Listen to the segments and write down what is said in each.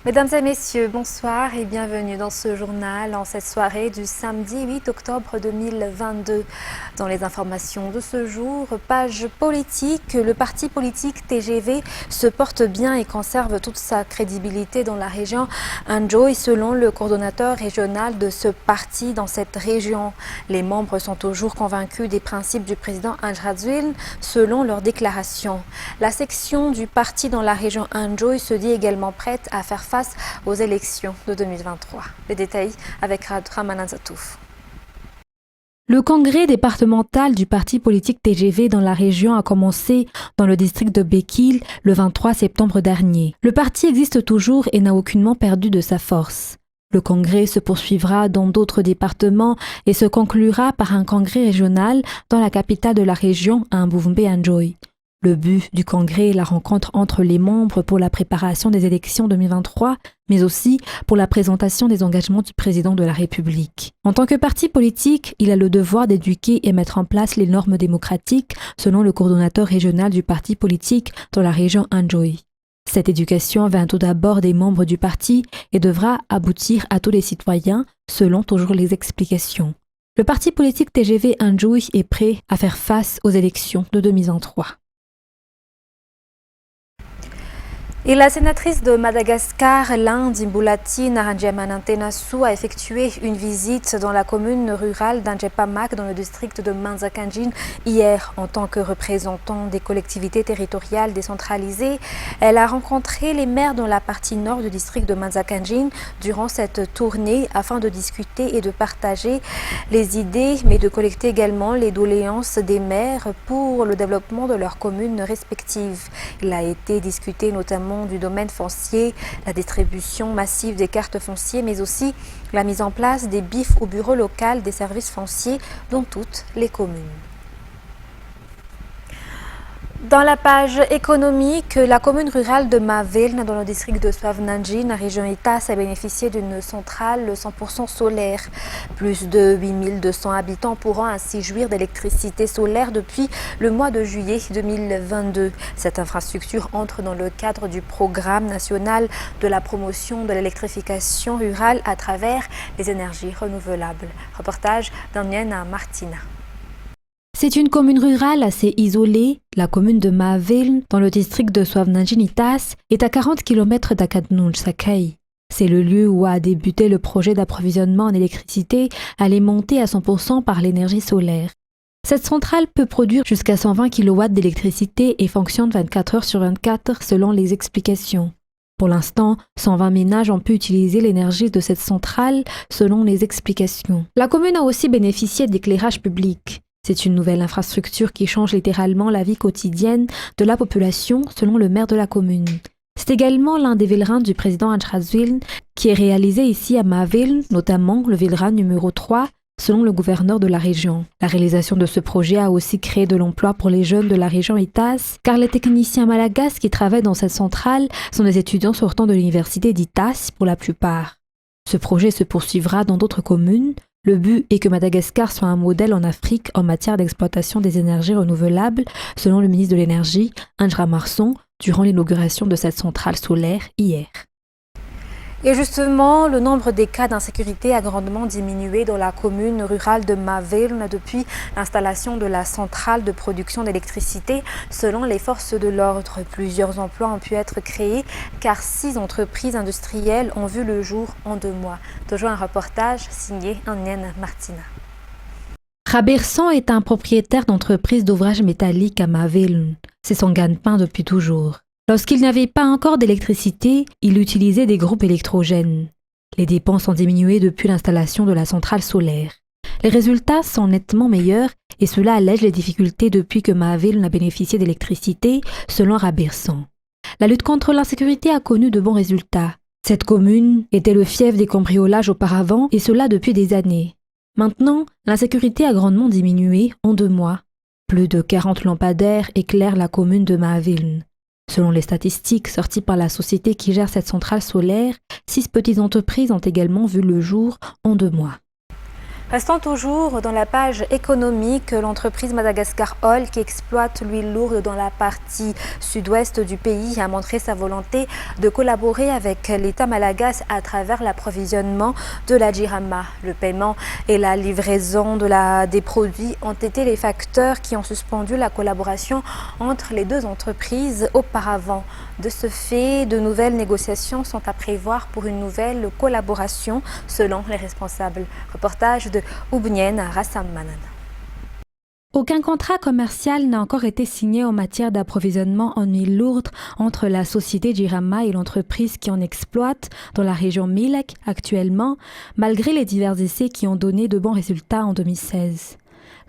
Mesdames et messieurs, bonsoir et bienvenue dans ce journal en cette soirée du samedi 8 octobre 2022. Dans les informations de ce jour, page politique, le parti politique TGV se porte bien et conserve toute sa crédibilité dans la région Anjoy selon le coordonnateur régional de ce parti dans cette région. Les membres sont toujours convaincus des principes du président Anjradzuil selon leur déclaration. La section du parti dans la région Anjoy se dit également prête à faire face aux élections de 2023. Les détails avec Ramanan Zatouf. Le congrès départemental du parti politique TGV dans la région a commencé dans le district de Bekil le 23 septembre dernier. Le parti existe toujours et n'a aucunement perdu de sa force. Le congrès se poursuivra dans d'autres départements et se conclura par un congrès régional dans la capitale de la région, à Mboumbe-Anjoy. Le but du congrès est la rencontre entre les membres pour la préparation des élections 2023, mais aussi pour la présentation des engagements du président de la République. En tant que parti politique, il a le devoir d'éduquer et mettre en place les normes démocratiques, selon le coordonnateur régional du parti politique dans la région Anjoy. Cette éducation vient tout d'abord des membres du parti et devra aboutir à tous les citoyens, selon toujours les explications. Le parti politique TGV Anjoy est prêt à faire face aux élections de 2023. Et la sénatrice de Madagascar, l'Inde, Imboulati Narandiamanantenasu, a effectué une visite dans la commune rurale d'Andjepamak dans le district de Manzakanjin hier en tant que représentant des collectivités territoriales décentralisées. Elle a rencontré les maires dans la partie nord du district de Manzakanjin durant cette tournée afin de discuter et de partager les idées, mais de collecter également les doléances des maires pour le développement de leurs communes respectives. Il a été discuté notamment du domaine foncier, la distribution massive des cartes foncières, mais aussi la mise en place des BIF au bureau local des services fonciers dans toutes les communes. Dans la page économique, la commune rurale de Mavelne, dans le district de Swavnanjin, la région Itas, a bénéficié d'une centrale 100% solaire. Plus de 8200 habitants pourront ainsi jouir d'électricité solaire depuis le mois de juillet 2022. Cette infrastructure entre dans le cadre du programme national de la promotion de l'électrification rurale à travers les énergies renouvelables. Reportage d'Aniana Martina. C'est une commune rurale assez isolée. La commune de Mavelne, dans le district de Swavnanjin-Itas, est à 40 km d'Akadnunj-Sakai. C'est le lieu où a débuté le projet d'approvisionnement en électricité alimenté à 100% par l'énergie solaire. Cette centrale peut produire jusqu'à 120 kW d'électricité et fonctionne 24 heures sur 24 selon les explications. Pour l'instant, 120 ménages ont pu utiliser l'énergie de cette centrale selon les explications. La commune a aussi bénéficié d'éclairage public. C'est une nouvelle infrastructure qui change littéralement la vie quotidienne de la population, selon le maire de la commune. C'est également l'un des vélrins du président Anjradzuil qui est réalisé ici à Mavelne, notamment le vélrin numéro 3, selon le gouverneur de la région. La réalisation de ce projet a aussi créé de l'emploi pour les jeunes de la région Itas, car les techniciens malagasy qui travaillent dans cette centrale sont des étudiants sortant de l'université d'Itas pour la plupart. Ce projet se poursuivra dans d'autres communes. Le but est que Madagascar soit un modèle en Afrique en matière d'exploitation des énergies renouvelables, selon le ministre de l'Énergie, Andra Marson, durant l'inauguration de cette centrale solaire hier. Et justement, le nombre des cas d'insécurité a grandement diminué dans la commune rurale de Mavelne depuis l'installation de la centrale de production d'électricité. Selon les forces de l'ordre, plusieurs emplois ont pu être créés car 6 entreprises industrielles ont vu le jour en 2 mois. Toujours un reportage signé Anienne Martina. Rabirsan est un propriétaire d'entreprise d'ouvrage métallique à Mavelne. C'est son gagne-pain depuis toujours. Lorsqu'il n'avait pas encore d'électricité, il utilisait des groupes électrogènes. Les dépenses ont diminué depuis l'installation de la centrale solaire. Les résultats sont nettement meilleurs et cela allège les difficultés depuis que Mavelne a bénéficié d'électricité, selon Rabirsan. La lutte contre l'insécurité a connu de bons résultats. Cette commune était le fief des cambriolages auparavant et cela depuis des années. Maintenant, l'insécurité a grandement diminué en 2 mois. Plus de 40 lampadaires éclairent la commune de Mavelne. Selon les statistiques sorties par la société qui gère cette centrale solaire, 6 petites entreprises ont également vu le jour en 2 mois. Restons toujours dans la page économique, l'entreprise Madagascar Oil qui exploite l'huile lourde dans la partie sud-ouest du pays a montré sa volonté de collaborer avec l'État malagasy à travers l'approvisionnement de la Jirama. Le paiement et la livraison des produits ont été les facteurs qui ont suspendu la collaboration entre les deux entreprises auparavant. De ce fait, de nouvelles négociations sont à prévoir pour une nouvelle collaboration selon les responsables. Reportage de Oubnien Rassam Manan. Aucun contrat commercial n'a encore été signé en matière d'approvisionnement en huile lourde entre la société Jirama et l'entreprise qui en exploite dans la région Milek actuellement, malgré les divers essais qui ont donné de bons résultats en 2016.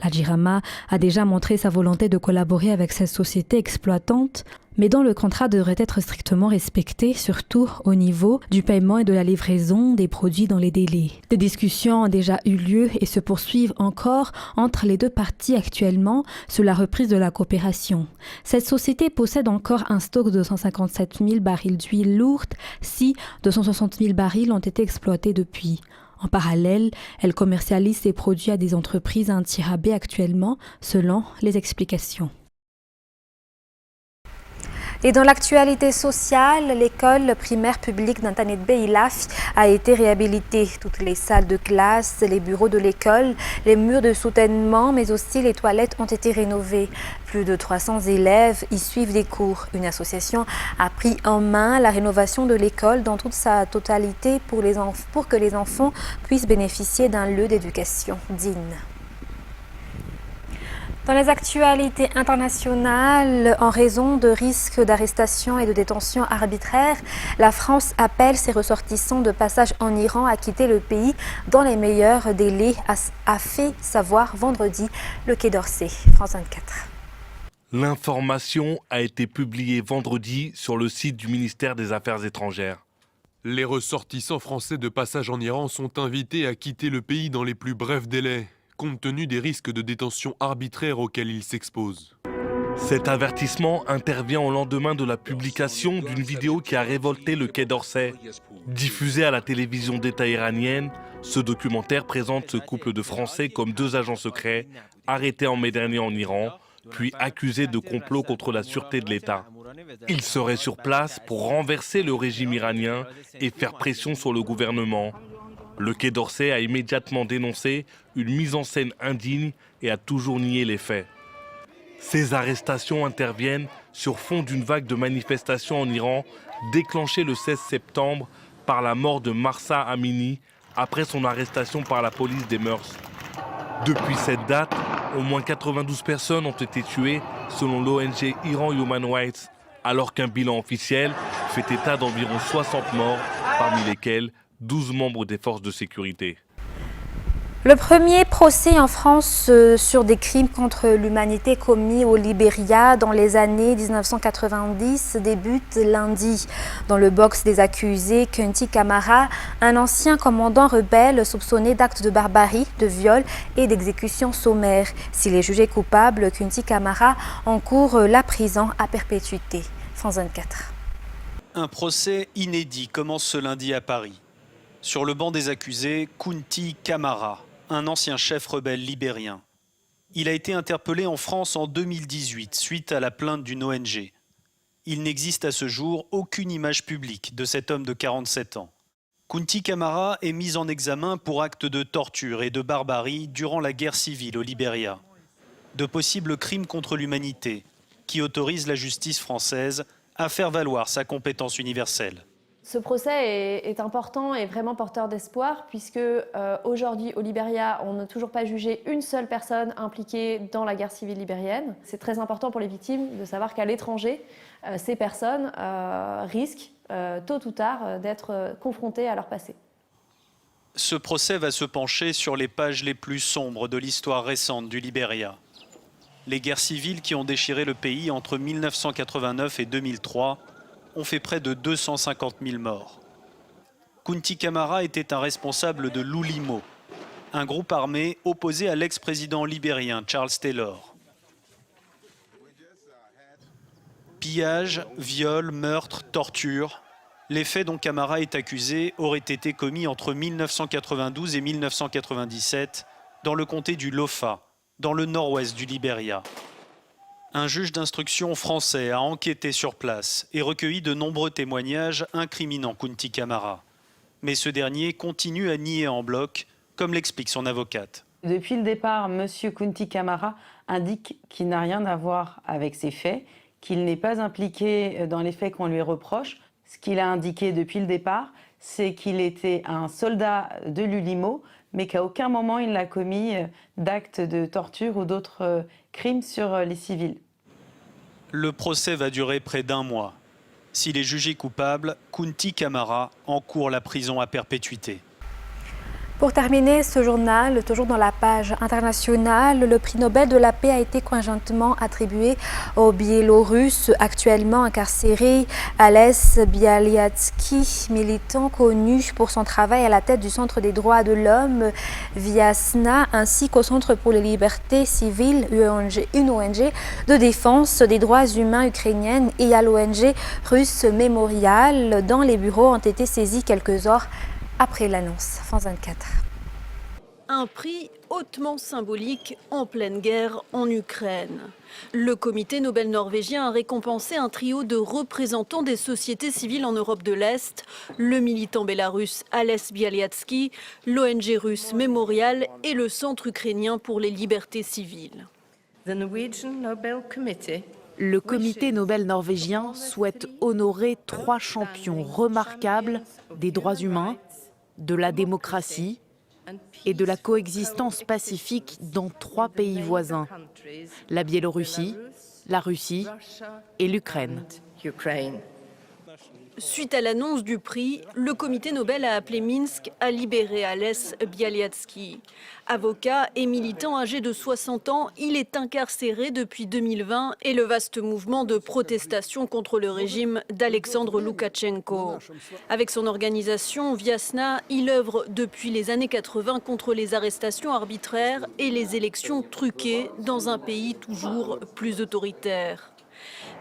La Jirama a déjà montré sa volonté de collaborer avec cette société exploitante, mais dont le contrat devrait être strictement respecté, surtout au niveau du paiement et de la livraison des produits dans les délais. Des discussions ont déjà eu lieu et se poursuivent encore entre les deux parties actuellement sur la reprise de la coopération. Cette société possède encore un stock de 157 000 barils d'huile lourde si 260 000 barils ont été exploités depuis. En parallèle, elle commercialise ses produits à des entreprises à un tir rabais actuellement, selon les explications. Et dans l'actualité sociale, l'école primaire publique d'Intanet Beilaf a été réhabilitée. Toutes les salles de classe, les bureaux de l'école, les murs de soutènement, mais aussi les toilettes ont été rénovées. Plus de 300 élèves y suivent des cours. Une association a pris en main la rénovation de l'école dans toute sa totalité pour que les enfants puissent bénéficier d'un lieu d'éducation digne. Dans les actualités internationales, en raison de risques d'arrestation et de détention arbitraire, la France appelle ses ressortissants de passage en Iran à quitter le pays dans les meilleurs délais, a fait savoir vendredi le Quai d'Orsay. France 24. L'information a été publiée vendredi sur le site du ministère des Affaires étrangères. Les ressortissants français de passage en Iran sont invités à quitter le pays dans les plus brefs délais, compte tenu des risques de détention arbitraire auxquels ils s'exposent. Cet avertissement intervient au lendemain de la publication d'une vidéo qui a révolté le Quai d'Orsay. Diffusée à la télévision d'État iranienne, ce documentaire présente ce couple de Français comme deux agents secrets arrêtés en mai dernier en Iran, puis accusés de complot contre la sûreté de l'État. Ils seraient sur place pour renverser le régime iranien et faire pression sur le gouvernement. Le Quai d'Orsay a immédiatement dénoncé une mise en scène indigne et a toujours nié les faits. Ces arrestations interviennent sur fond d'une vague de manifestations en Iran déclenchée le 16 septembre par la mort de Mahsa Amini après son arrestation par la police des mœurs. Depuis cette date, au moins 92 personnes ont été tuées selon l'ONG Iran Human Rights, alors qu'un bilan officiel fait état d'environ 60 morts, parmi lesquels 12 membres des forces de sécurité. Le premier procès en France sur des crimes contre l'humanité commis au Libéria dans les années 1990 débute lundi. Dans le box des accusés, Kunti Kamara, un ancien commandant rebelle soupçonné d'actes de barbarie, de viol et d'exécution sommaire. S'il est jugé coupable, Kunti Kamara encourt la prison à perpétuité. France 24. Un procès inédit commence ce lundi à Paris. Sur le banc des accusés, Kunti Kamara, un ancien chef rebelle libérien. Il a été interpellé en France en 2018 suite à la plainte d'une ONG. Il n'existe à ce jour aucune image publique de cet homme de 47 ans. Kunti Kamara est mis en examen pour actes de torture et de barbarie durant la guerre civile au Libéria. De possibles crimes contre l'humanité qui autorisent la justice française à faire valoir sa compétence universelle. Ce procès est important et vraiment porteur d'espoir puisque aujourd'hui au Libéria, on n'a toujours pas jugé une seule personne impliquée dans la guerre civile libérienne. C'est très important pour les victimes de savoir qu'à l'étranger, ces personnes risquent tôt ou tard d'être confrontées à leur passé. Ce procès va se pencher sur les pages les plus sombres de l'histoire récente du Libéria. Les guerres civiles qui ont déchiré le pays entre 1989 et 2003 ont fait près de 250 000 morts. Kunti Kamara était un responsable de l'Oulimo, un groupe armé opposé à l'ex-président libérien Charles Taylor. Pillage, viol, meurtre, torture, les faits dont Kamara est accusé auraient été commis entre 1992 et 1997 dans le comté du Lofa, dans le nord-ouest du Libéria. Un juge d'instruction français a enquêté sur place et recueilli de nombreux témoignages incriminant Kunti Kamara. Mais ce dernier continue à nier en bloc, comme l'explique son avocate. Depuis le départ, M. Kunti Kamara indique qu'il n'a rien à voir avec ces faits, qu'il n'est pas impliqué dans les faits qu'on lui reproche. Ce qu'il a indiqué depuis le départ, c'est qu'il était un soldat de l'ULIMO, mais qu'à aucun moment il n'a commis d'actes de torture ou d'autres crimes sur les civils. Le procès va durer près d'1 mois. S'il est jugé coupable, Kunti Kamara encourt la prison à perpétuité. Pour terminer ce journal, toujours dans la page internationale, le prix Nobel de la paix a été conjointement attribué au Biélorusse actuellement incarcéré Ales Bialiatski, militant connu pour son travail à la tête du Centre des droits de l'homme Viasna, ainsi qu'au Centre pour les libertés civiles, une ONG de défense des droits humains ukrainienne, et à l'ONG russe Memorial, dont les bureaux ont été saisis quelques heures après l'annonce. France 24. Un prix hautement symbolique en pleine guerre en Ukraine. Le comité Nobel norvégien a récompensé un trio de représentants des sociétés civiles en Europe de l'Est, le militant bélarusse Ales Bialiatski, l'ONG russe Memorial et le Centre ukrainien pour les libertés civiles. Le comité Nobel norvégien souhaite honorer 3 champions remarquables des droits humains, de la démocratie et de la coexistence pacifique dans 3 pays voisins, la Biélorussie, la Russie et l'Ukraine. Suite à l'annonce du prix, le comité Nobel a appelé Minsk à libérer Ales Bialiatski. Avocat et militant âgé de 60 ans, il est incarcéré depuis 2020 et le vaste mouvement de protestation contre le régime d'Alexandre Loukachenko. Avec son organisation Viasna, il œuvre depuis les années 80 contre les arrestations arbitraires et les élections truquées dans un pays toujours plus autoritaire.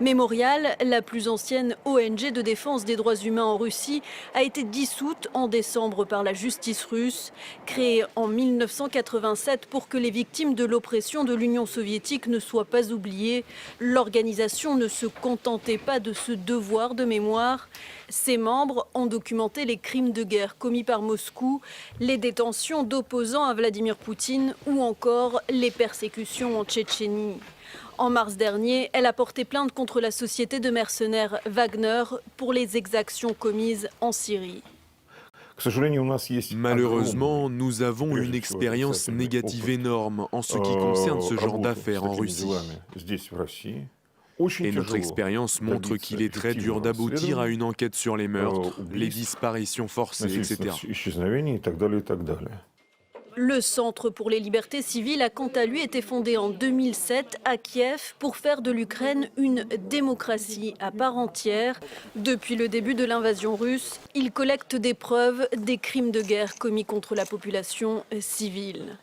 Memorial, la plus ancienne ONG de défense des droits humains en Russie, a été dissoute en décembre par la justice russe. Créée en 1987 pour que les victimes de l'oppression de l'Union soviétique ne soient pas oubliées, l'organisation ne se contentait pas de ce devoir de mémoire. Ses membres ont documenté les crimes de guerre commis par Moscou, les détentions d'opposants à Vladimir Poutine ou encore les persécutions en Tchétchénie. En mars dernier, elle a porté plainte contre la société de mercenaires Wagner pour les exactions commises en Syrie. Malheureusement, nous avons une expérience négative énorme en ce qui concerne ce genre d'affaires en Russie. Et notre expérience montre qu'il est très dur d'aboutir à une enquête sur les meurtres, les disparitions forcées, etc. Le Centre pour les libertés civiles a quant à lui été fondé en 2007 à Kiev pour faire de l'Ukraine une démocratie à part entière. Depuis le début de l'invasion russe, il collecte des preuves des crimes de guerre commis contre la population civile.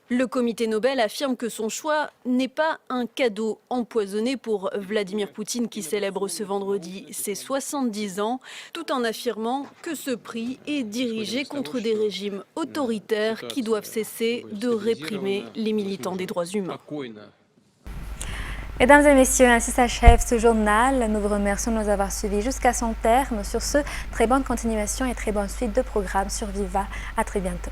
Le comité Nobel affirme que son choix n'est pas un cadeau empoisonné pour Vladimir Poutine qui célèbre ce vendredi ses 70 ans, tout en affirmant que ce prix est dirigé contre des régimes autoritaires qui doivent cesser de réprimer les militants des droits humains. Mesdames et messieurs, ainsi s'achève ce journal. Nous vous remercions de nous avoir suivis jusqu'à son terme. Sur ce, très bonne continuation et très bonne suite de programmes sur Viva. À très bientôt.